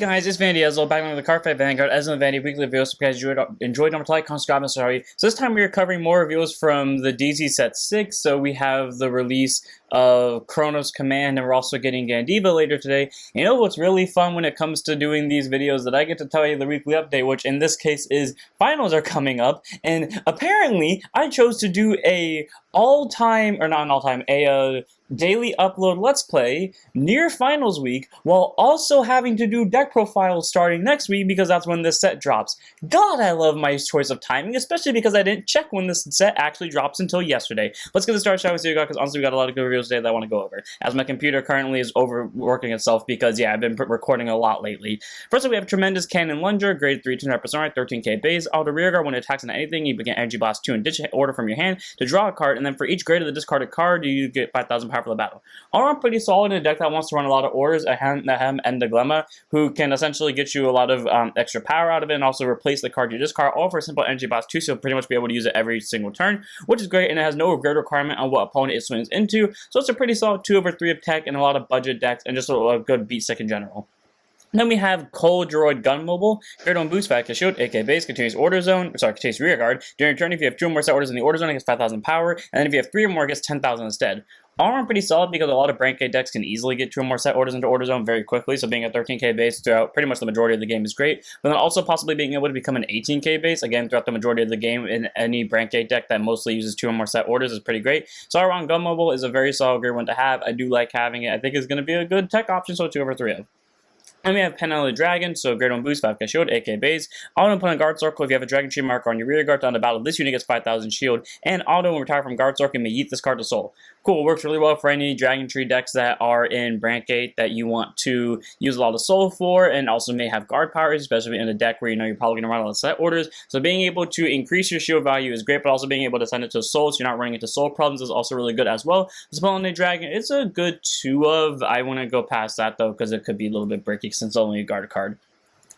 Guys, it's Vanity Ezel back on the Card Fight Vanguard Ezel and Vanity weekly reviews. So if you guys enjoyed number like, comment, subscribe, and sorry. So this time we are covering more reviews from the DZ set 6. So we have the release of Chronos Command, and we're also getting Gandiva later today. You know what's really fun when it comes to doing these videos, that I get to tell you the weekly update, which in this case is finals are coming up, and apparently I chose to do a daily upload Let's Play near finals week, while also having to do deck profiles starting next week because that's when this set drops. God, I love my choice of timing, especially because I didn't check when this set actually drops until yesterday. Let's get started, shall we see, because honestly we got a lot of good reviews today that I want to go over, as my computer currently is overworking itself because, yeah, I've been recording a lot lately. First up, we have Tremendous Cannon Lunger, grade 3, 200%, 13k base. Outer rearguard, when it attacks on anything, you begin Energy Blast 2 and ditch order from your hand to draw a card, and then for each grade of the discarded card, you get 5,000 power for the battle. All around pretty solid in a deck that wants to run a lot of orders, and the Glimmer, who can essentially get you a lot of extra power out of it, and also replace the card you discard, all for a simple Energy Blast 2, so you'll pretty much be able to use it every single turn, which is great, and it has no grid requirement on what opponent it swings into, so it's a pretty solid 2/3 of tech and a lot of budget decks, and just a good beat stick in general. Then we have Cold Droid Gun Mobile. Grade 1 boost, Vodka Shield, AK base, continues continues rear guard. During your turn, if you have 2 or more set orders in the order zone, it gets 5,000 power, and then if you have 3 or more, it gets 10,000 instead. All around pretty solid because a lot of Brancade decks can easily get 2 or more set orders into order zone very quickly, so being a 13k base throughout pretty much the majority of the game is great, but then also possibly being able to become an 18k base, again, throughout the majority of the game in any Brancade deck that mostly uses 2 or more set orders is pretty great. So all around Gun Mobile is a very solid grade 1 to have. I do like having it. I think it's going to be a good tech option, so 2/3 of. And we have Landon New Dragon, so grade 1 boost, 5k shield, AK base. Auto put on guard circle if you have a dragon tree marker on your rear guard down to battle. This unit gets 5,000 shield, and auto when retire from guard circle and may yeet this card to soul. Cool, works really well for any dragon tree decks that are in Brancade that you want to use a lot of soul for, and also may have guard powers, especially in a deck where you know you're probably going to run a lot of set orders. So being able to increase your shield value is great, but also being able to send it to soul so you're not running into soul problems is also really good as well. So Landon New Dragon, it's a good 2 of. I want to go past that though because it could be a little bit bricky since it's only a guard card.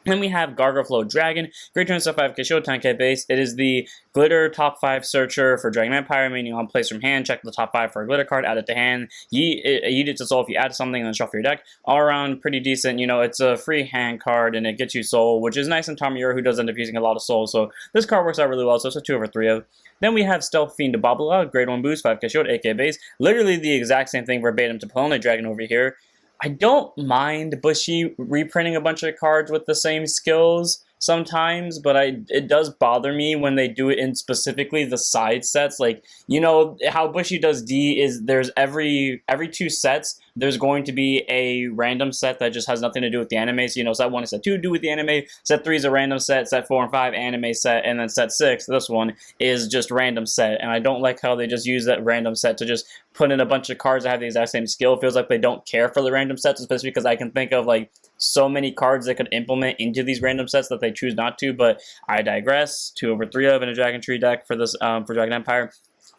Then we have Garlow Dragon, grade 275k shield, 10k base. It is the glitter top 5 searcher for Dragon Empire, meaning on place from hand, check the top 5 for a glitter card, add it to hand, yeet it to soul if you add something, and then shuffle your deck. All around pretty decent. You know, it's a free hand card and it gets you soul, which is nice in Tomali, who does end up using a lot of soul, so this card works out really well, so it's a 2/3 of. Then we have Stealth Fiend Babala, grade 1 boost, 5k shield, 8k base. Literally the exact same thing verbatim to Landon New Dragon over here. I don't mind Bushy reprinting a bunch of cards with the same skills sometimes, but it does bother me when they do it in specifically the side sets. Like, you know, how Bushy does D is there's every 2 sets, there's going to be a random set that just has nothing to do with the anime. So, you know, set 1 and set 2 do with the anime, set 3 is a random set 4 and 5 anime set, and then set 6, this one, is just random set. And I don't like how they just use that random set to just put in a bunch of cards that have the exact same skill. It feels like they don't care for the random sets, especially because I can think of, like, so many cards they could implement into these random sets that they choose not to, but I digress. 2/3 of in a Dragon Tree deck for this for Dragon Empire.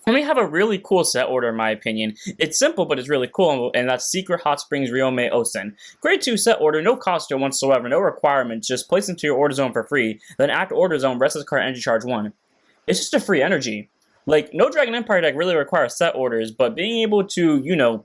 And we have a really cool set order, in my opinion. It's simple, but it's really cool, and that's Secret Hot Springs Ryomei Osen. Grade 2 set order, no cost to it whatsoever, no requirements, just place into your order zone for free, then act order zone, rest this card, energy charge 1. It's just a free energy. Like, no Dragon Empire deck really requires set orders, but being able to, you know,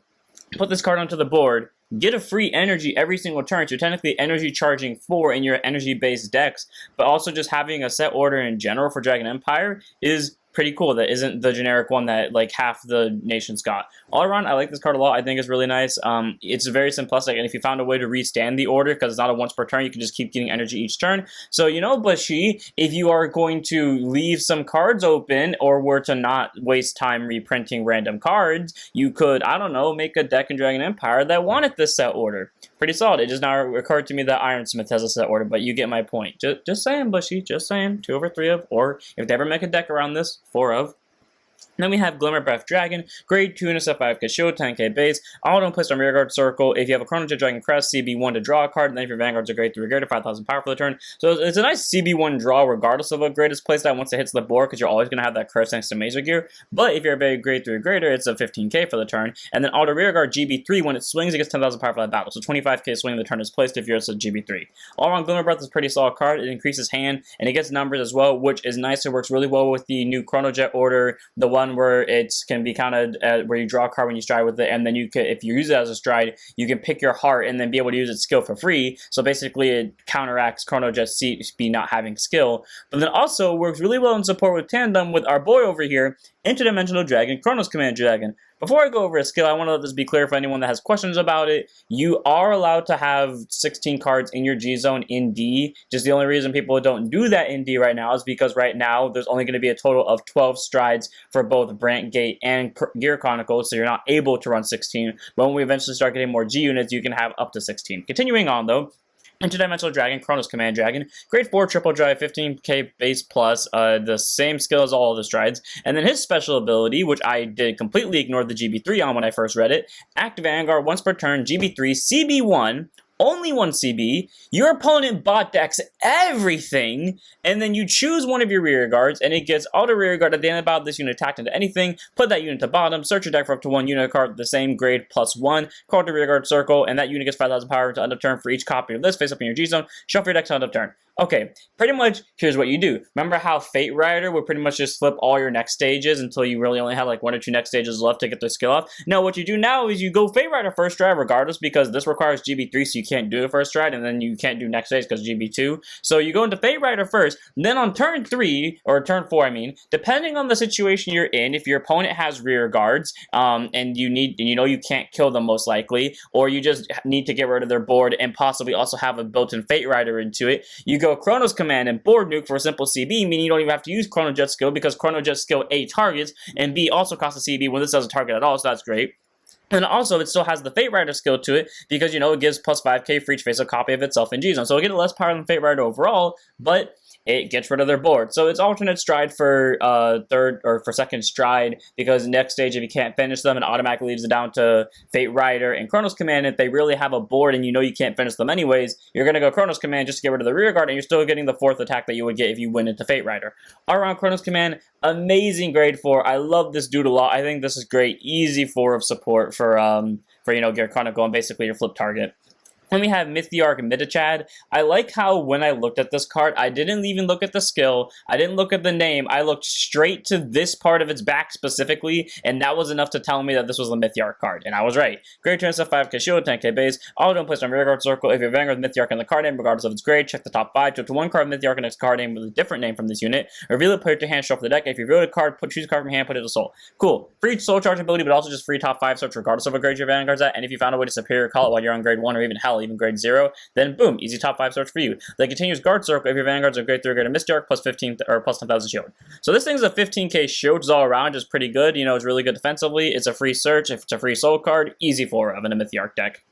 put this card onto the board, get a free energy every single turn, so you're technically energy charging 4 in your energy-based decks, but also just having a set order in general for Dragon Empire is pretty cool. That isn't the generic one that like half the nations got. All around, I like this card a lot. I think it's really nice. It's very simplistic, and if you found a way to restand the order, because it's not a once per turn, you can just keep getting energy each turn. So, you know, Bushy, if you are going to leave some cards open, or were to not waste time reprinting random cards, you could, I don't know, make a deck in Dragon Empire that wanted this set order. Pretty solid. It just now occurred to me that Ironsmith has a set order, but you get my point. Just saying, Bushy, just saying. 2/3 of, or if they ever make a deck around this, 4 of. Then we have Glimmer Breath Dragon, grade 2 and a set 5k shield, 10k base. Auto placed on rearguard circle. If you have a Chrono Jet Dragon Crest, CB1 to draw a card, and then if your Vanguard's a grade 3 grade, 5,000 power for the turn. So it's a nice CB1 draw regardless of what grade is placed at once it hits the board, because you're always going to have that Crest next to Major Gear. But if you're a very grade 3 or greater, it's a 15k for the turn. And then auto rearguard GB3, when it swings, it gets 10,000 power for that battle. So 25k swing the turn is placed if you're a GB3. All around, Glimmer Breath is a pretty solid card. It increases hand, and it gets numbers as well, which is nice. It works really well with the new Chrono Jet order, the the one where it can be counted where you draw a card when you stride with it, and then you can, if you use it as a stride, you can pick your heart and then be able to use its skill for free. So basically, it counteracts Chrono Jet's CB not having skill. But then also works really well in support with tandem with our boy over here, Interdimensional Dragon, Chronos Command Dragon. Before I go over a skill, I want to let this be clear for anyone that has questions about it. You are allowed to have 16 cards in your G-Zone in D. Just the only reason people don't do that in D right now is because right now there's only going to be a total of 12 strides for both Brant Gate and Gear Chronicles, so you're not able to run 16. But when we eventually start getting more G units, you can have up to 16. Continuing on though, Interdimensional Dragon, Chronos Command Dragon, grade 4 triple drive, 15k base plus, the same skill as all of the strides. And then his special ability, which I did completely ignore the GB3 on when I first read it, Act Vanguard once per turn, GB3, CB1, only one CB, your opponent bot decks everything, and then you choose one of your rear guards, and it gets auto rear guard at the end of the battle. This unit attacked into anything, put that unit to bottom, search your deck for up to one unit card with the same grade +1, call to rear guard circle, and that unit gets 5,000 power to end of turn for each copy of this face up in your G-Zone, shuffle your deck to end of turn. Okay, pretty much, here's what you do. Remember how Fate Rider would pretty much just flip all your next stages until you really only had like 1 or 2 next stages left to get their skill off? No, what you do now is you go Fate Rider first stride regardless, because this requires GB3, so you can't do the first stride, and then you can't do next stage because GB2. So you go into Fate Rider first, then on turn 3, or turn 4 I mean, depending on the situation you're in, if your opponent has rear guards, and you know you can't kill them most likely, or you just need to get rid of their board and possibly also have a built-in Fate Rider into it, you go Chronos Command and Board Nuke for a simple CB, meaning you don't even have to use Chrono Jet skill because Chrono Jet skill A targets, and B also costs a CB when this doesn't target at all, so that's great. And also, it still has the Fate Rider skill to it, because, you know, it gives plus 5k for each face-up copy of itself in G-Zone. So it'll get less power than Fate Rider overall, but it gets rid of their board. So it's alternate stride for third or for second stride, because next stage, if you can't finish them, it automatically leaves it down to Fate Rider and Chronos Command. If they really have a board and you know you can't finish them anyways, you're going to go Chronos Command just to get rid of the rear guard, and you're still getting the 4th attack that you would get if you went into Fate Rider. All around Chronos Command, amazing grade 4. I love this dude a lot. I think this is great. Easy 4 of support for you know, Gear Chronicle and basically your flip target. Then we have Mythiarch Midad. I like how when I looked at this card, I didn't even look at the skill, I didn't look at the name, I looked straight to this part of its back specifically, and that was enough to tell me that this was the Mythiarch card, and I was right. Grade turns of 5k shield, 10k base, all don't place on rear guard circle. If you're Vanguard with Mythiarch in the card name, regardless of its grade, check the top 5, to one card with Mythiarch in its card name with a different name from this unit, reveal it, put it to hand, shuffle the deck. If you reveal a card, choose a card from hand, put it to soul. Cool. Free soul charge ability, but also just free top 5 search regardless of what grade your Vanguard's at, and if you found a way to superior call it while you're on grade 1 or even hell, even grade 0, then boom, easy top 5 search for you. Then continues guard circle if your Vanguards are grade 3 or greater Mystiarch plus 15 or plus 10,000 shield. So this thing's a 15k shield, just all around, just pretty good. You know, it's really good defensively. It's a free search. If it's a free soul card, easy 4 of in a Mythiarch deck.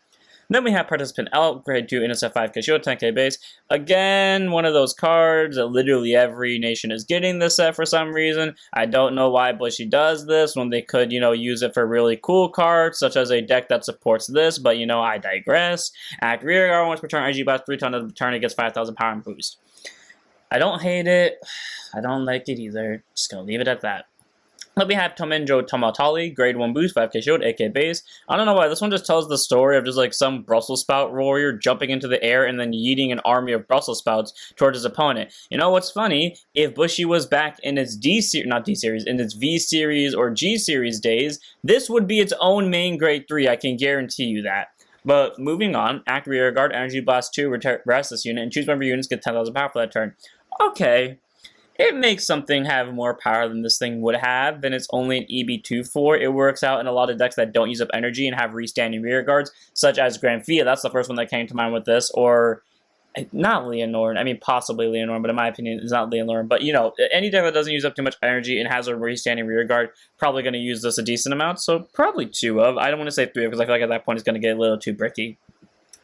Then we have Participant L, grade 2, intercept 5k shield, 10k base. Again, one of those cards that literally every nation is getting this set for some reason. I don't know why Bushy does this when they could, you know, use it for really cool cards, such as a deck that supports this, but, you know, I digress. Act rear guard once per turn, IG blast 3 times per turn, it gets 5,000 power and boost. I don't hate it. I don't like it either. Just gonna leave it at that. Then we have Tomali, grade 1 boost, 5k shield, 8k base. I don't know why, this one just tells the story of just like some Brussels spout warrior jumping into the air and then yeeting an army of Brussels spouts towards his opponent. You know what's funny? If Bushy was back in its in its V series or G series days, this would be its own main grade 3, I can guarantee you that. But moving on, act rear guard, energy blast 2, rest this unit, and choose one of your units, get 10,000 power for that turn. Okay. It makes something have more power than this thing would have, then it's only an EB2 for. It works out in a lot of decks that don't use up energy and have restanding rear guards, such as Granfia. That's the first one that came to mind with this, or not Leonore. I mean, possibly Leonore, but in my opinion, it's not Leonore. But, you know, any deck that doesn't use up too much energy and has a restanding rear guard, probably going to use this a decent amount, so probably 2 of. I don't want to say 3 of, because I feel like at that point it's going to get a little too bricky.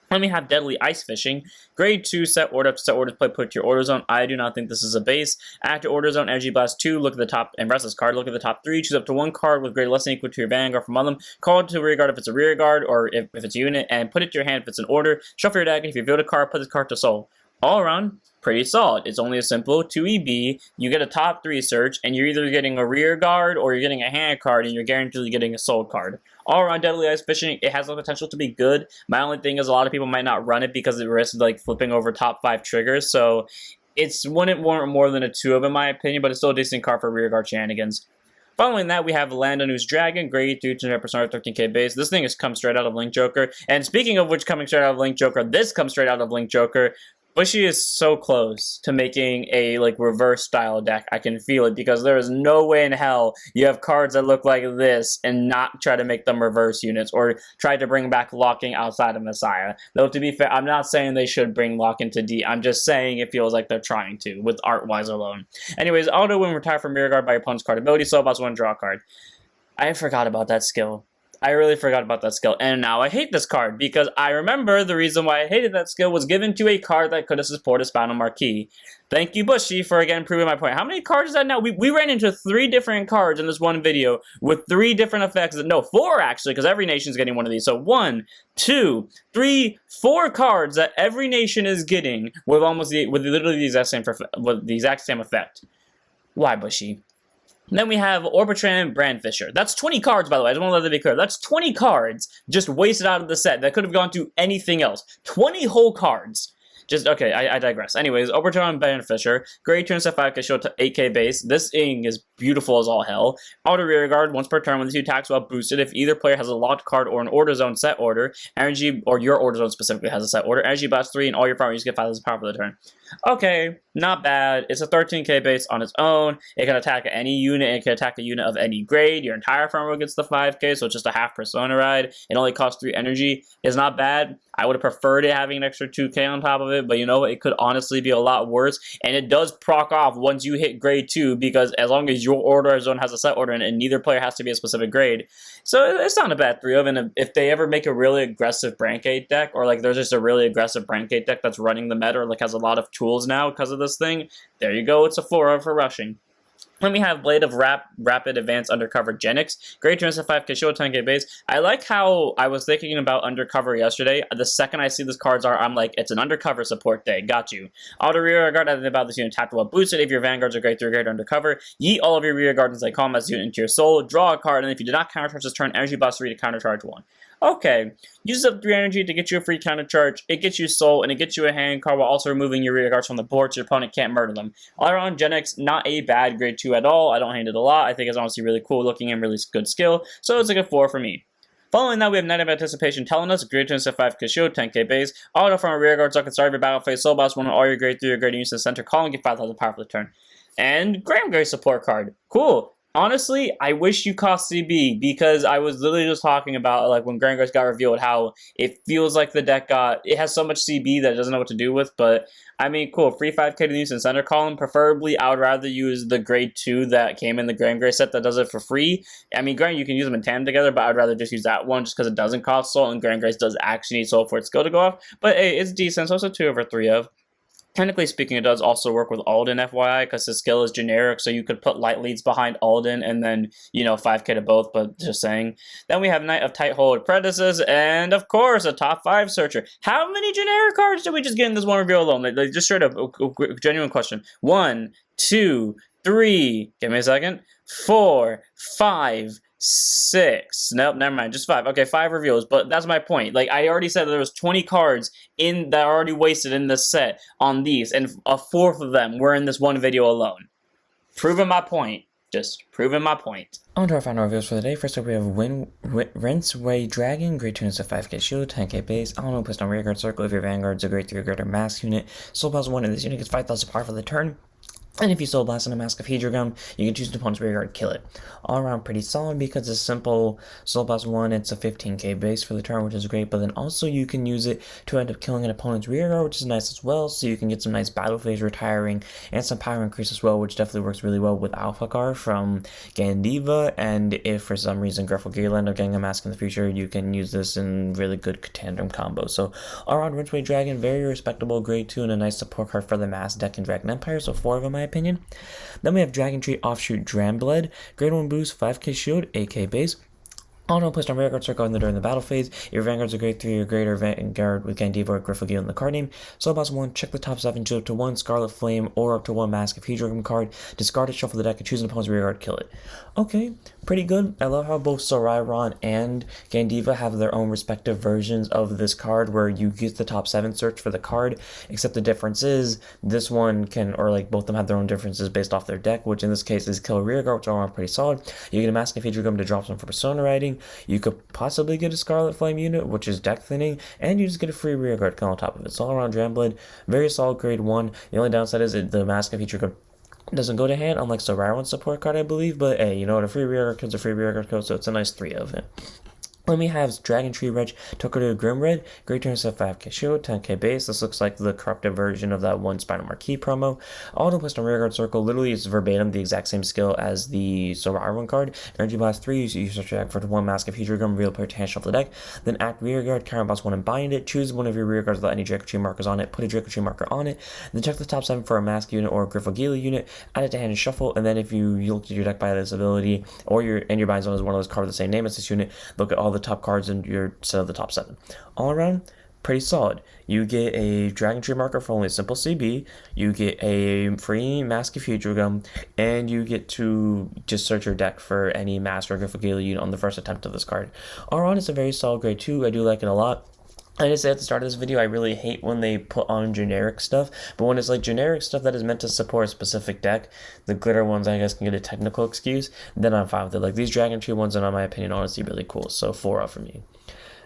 Then we have Deadly Ice Fishing, grade 2, set order, set orders play, put to your order zone. I do not think this is a base. After order zone, energy blast 2, look at the top, and rest this card, look at the top 3, choose up to 1 card with grade less than equal to your Vanguard from among them, call it to rear guard if it's a rear guard, or if it's a unit, and put it to your hand if it's an order, shuffle your deck, and if you build a card, put this card to soul. All around, pretty solid. It's only a simple 2EB, you get a top 3 search, and you're either getting a rear guard, or you're getting a hand card, and you're guaranteed getting a soul card. All around Deadly Ice Fishing, it has the potential to be good. My only thing is a lot of people might not run it because it risks like flipping over top 5 triggers, so it's wouldn't warrant more than a 2 of in my opinion, but it's still a decent card for rear guard shenanigans. Following that, we have Landon New Dragon, grade 2 to persona 13k base. This thing has come straight out of Link Joker. And speaking of which coming straight out of Link Joker, this comes straight out of Link Joker. Bushy is so close to making a reverse style deck. I can feel it because there is no way in hell you have cards that look like this and not try to make them reverse units or try to bring back locking outside of Messiah. Though to be fair, I'm not saying they should bring lock into D. I'm just saying it feels like they're trying to with art-wise alone. Anyways, auto when retire from Mirror Guard by your opponent's card ability, so boss 1 draw a card. I forgot about that skill. I really forgot about that skill, and now I hate this card, because I remember the reason why I hated that skill was given to a card that could have supported Spinal Marquee. Thank you, Bushy, for again proving my point. How many cards is that now? We ran into 3 different cards in this one video with 3 different effects. No, 4 actually, because every nation's getting one of these. So 1, 2, 3, 4 cards that every nation is getting with literally the exact same effect. Why, Bushy? Then we have Orbitran Brandfisher. That's 20 cards, by the way. I just want to let that be clear. That's 20 cards just wasted out of the set that could have gone to anything else. 20 whole cards. Okay, I digress. Anyways, Orbitran Brandfisher. Grade 2 and 5k show to 8k base. This thing is beautiful as all hell. Outer Rear Guard, once per turn when the 2 attacks while boosted. If either player has a locked card or an Order Zone set order, energy, or your Order Zone specifically has a set order, energy blast 3 and all your power, you get 5,000 power for the turn. Okay, not bad. It's a 13k base on its own. It can attack any unit. It can attack a unit of any grade. Your entire farm row gets the 5k, so it's just a half persona ride. It only costs 3 energy. It's not bad. I would have preferred it having an extra 2k on top of it, but you know what? It could honestly be a lot worse. And it does proc off once you hit grade 2, because as long as your order zone has a set order and neither player has to be a specific grade. So it's not a bad 3 of, and if they ever make a really aggressive Brancate deck, or there's just a really aggressive Brancate deck that's running the meta, or has a lot of tools now because of this thing, there you go, it's a 4 for rushing. Then we have Blade of Rapid Advanced Undercover Genix. Grade 2 and 5k show 10k base. I like how I was thinking about Undercover yesterday. The second I see these cards I'm like, it's an Undercover support day. Got you. Auto Rear Guard, I think about this unit tapped while boosted. If your Vanguards are grade 3 or greater Undercover, yeet all of your Rear Guards as they call them as unit into your soul. Draw a card, and if you did not countercharge this turn, energy blast 3 to countercharge 1. Okay, use up 3 energy to get you a free counter charge, it gets you soul, and it gets you a hand card while also removing your rear guards from the board so your opponent can't murder them. All around, Genix, not a bad grade 2 at all. I don't hate it a lot. I think it's honestly really cool looking and really good skill, so it's like a 4 for me. Following that, we have Night of Anticipation telling us, grade 2 and 5k shield, 10k base, auto from a rear guard, so at the start of your battle phase, soul boss 1 on all your grade 3 or grade units in the center, call and get 5,000 power for the turn. And Graham Gray support card. Cool. Honestly, I wish you cost CB, because I was literally just talking about when Grand Grace got revealed how it feels like the deck it has so much CB that it doesn't know what to do with, but I mean, cool, free 5k to use in center column. Preferably, I would rather use the grade 2 that came in the Grand Grace set that does it for free. I mean, granted, you can use them in tandem together, but I'd rather just use that one just because it doesn't cost soul, and Grand Grace does actually need soul for its skill to go off, but hey, it's decent, so it's a 2 over 3 of. Technically speaking, it does also work with Alden, FYI, because his skill is generic, so you could put light leads behind Alden and then, 5k to both, but just saying. Then we have Knight of Tighthold Apprentices, and of course, a top 5 searcher. How many generic cards did we just get in this one reveal alone? Just straight up, genuine question. 1, 2, 3, give me a second, 4, 5, 6. Nope, never mind. Just 5. Okay, 5 reveals, but that's my point. I already said there was 20 cards that are already wasted in this set on these, and a 4th of them were in this one video alone. Proving my point. Just proving my point. On to our final reviews for the day. First up, we have Rinceway Dragon, grade 2 and 5k shield, 10k base. I don't know, placed on rear guard circle if your Vanguard's a grade 3 or greater Masques unit. Soul Blast 1 in this unit gets 5,000 power for the turn. And if you Soul Blast in a Mask of Hedrogum, you can choose an opponent's rear guard, kill it. All around pretty solid because it's simple. Soul Blast 1, it's a 15k base for the turn, which is great, but then also you can use it to end up killing an opponent's rear guard, which is nice as well, so you can get some nice battle phase retiring and some power increase as well, which definitely works really well with Alphacar from Gandiva, and if for some reason Greffel Gear end up getting a mask in the future, you can use this in really good tandem combo. So all around, Rinceway Dragon, very respectable grade 2 and a nice support card for the mass deck in Dragon Empire, so 4 of them, my opinion. Then we have Dragon Tree Offshoot Drambled, grade 1 boost, 5k shield, 8k base. Auto placed on rearguard circle during the battle phase. Your Vanguard's a grade 3 or greater Vanguard with Gandiva or Griffogil in the card name. So boss 1, check the top 7, choose up to 1 Scarlet Flame or up to 1 Mask of Dragon card, discard it, shuffle the deck, and choose an opponent's rearguard, kill it. Okay, pretty good. I love how both Sorairon and Gandiva have their own respective versions of this card where you get the top 7 search for the card, except the difference is this one can, or like both of them have their own differences based off their deck, which in this case is kill a rearguard, which are pretty solid. You get a Mask of Dragon to drop some for Persona Riding. You could possibly get a Scarlet Flame unit, which is deck thinning, and you just get a free rearguard on top of it. So all around Dramblade, very solid grade 1. The only downside is the Mask of Dragon doesn't go to hand, unlike Sorairon's support card, I believe, but hey, you know what, a free rearguard code's a free rearguard code, so it's a nice 3 of it. Then we have Dragon Tree Reg, Tokaru Grimred, Great Turn set 5k shield, 10k base. This looks like the corrupted version of that one Spider Marquee promo. Auto placed on rearguard circle, literally it's verbatim the exact same skill as the Sorairon card. Energy Blast 3, you search your deck for 1 Mask of Dragon, reveal player to hand shuffle the deck. Then act rearguard, Karen Boss 1 and bind it. Choose one of your rearguards without any Draco Tree markers on it, put a Draco Tree marker on it. Then check the top 7 for a Mask unit or a Griffogil unit, add it to hand and shuffle. And then if you look at your deck by this ability, or your bind zone is one of those cards with the same name as this unit, look at all the top cards in your set of the top 7. All around, pretty solid. You get a Dragon Tree marker for only a simple CB, you get a free Mask of Dragon, and you get to just search your deck for any Mask or Griffogil unit on the first attempt of this card. All around, it's a very solid grade 2. I do like it a lot. I just say at the start of this video, I really hate when they put on generic stuff, but when it's like generic stuff that is meant to support a specific deck, the glitter ones I guess can get a technical excuse, then I'm fine with it. Like these Dragon Tree ones are, in my opinion, honestly really cool, so 4 out for me.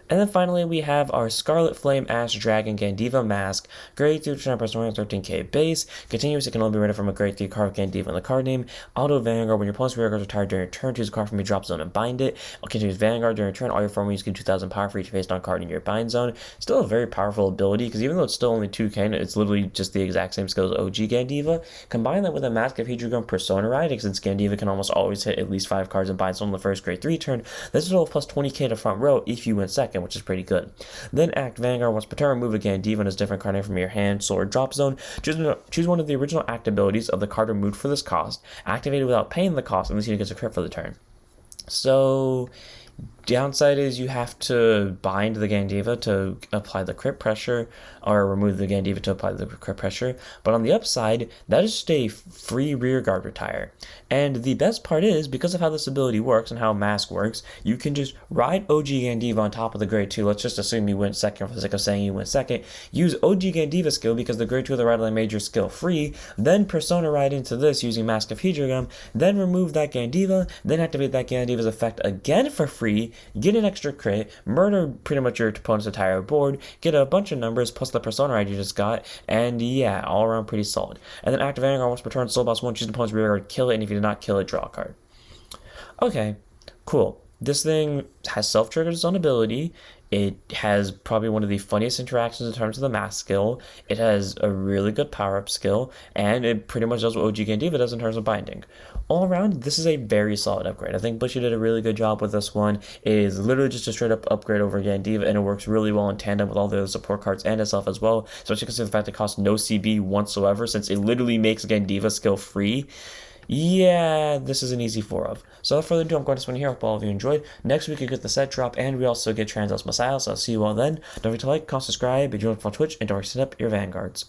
And then finally, we have our Scarlet Flame Ash Dragon Gandiva Mask, grade 3 to 13k base. Continuous, it can only be read from a grade 3 card with Gandiva in the card name. Auto Vanguard, when your opponent's rearguard is retired during your turn, choose a card from your drop zone and bind it. Continuous Vanguard, during your turn, all your formations give 2000 power for each face down card in your bind zone. Still a very powerful ability, because even though it's still only 2k, it's literally just the exact same skill as OG Gandiva. Combine that with a Mask of Dragon Persona Riding, since Gandiva can almost always hit at least 5 cards in bind zone on the first grade 3 turn. This is all plus 20k to front row if you win second, which is pretty good. Then act Vanguard once per turn, remove a Gandiva and its different card name from your hand, soul, or drop zone. Choose one of the original act abilities of the card removed for this cost, activated without paying the cost, and this unit gets a crit for the turn. So downside is you have to bind the Gandiva to apply the crit pressure, or remove the Gandiva to apply the crit pressure. But on the upside, that is just a free rearguard retire. And the best part is, because of how this ability works and how Mask works, you can just ride OG Gandiva on top of the grade 2. Let's just assume you went second for the sake of saying you went second. Use OG Gandiva skill because the grade 2 of the Ride Line Major skill free, then Persona Ride into this using Mask of Dragon, then remove that Gandiva, then activate that Gandiva's effect again for free, get an extra crit, murder pretty much your opponent's entire board, get a bunch of numbers plus the Persona Ride you just got, and yeah, all around pretty solid. And then active Vanguard once per turn, Soul Boss 1, choose the opponent's rearguard, kill it, and if you did not kill it, draw a card. Okay, cool. This thing has self-triggered its own ability. It has probably one of the funniest interactions in terms of the Mask skill. It has a really good power-up skill, and it pretty much does what OG Gandiva does in terms of binding. All around, this is a very solid upgrade. I think Bushy did a really good job with this one. It is literally just a straight-up upgrade over Gandiva, and it works really well in tandem with all the other support cards and itself as well, especially considering the fact it costs no CB whatsoever, since it literally makes Gandiva skill free. Yeah, this is an easy 4 of. So without further ado, I'm going to spend here. Hope all of you enjoyed. Next week we get the set drop, and we also get Transels Messiah, so I'll see you all then. Don't forget to like, comment, subscribe, and join us on Twitch, and don't forget to set up your Vanguards.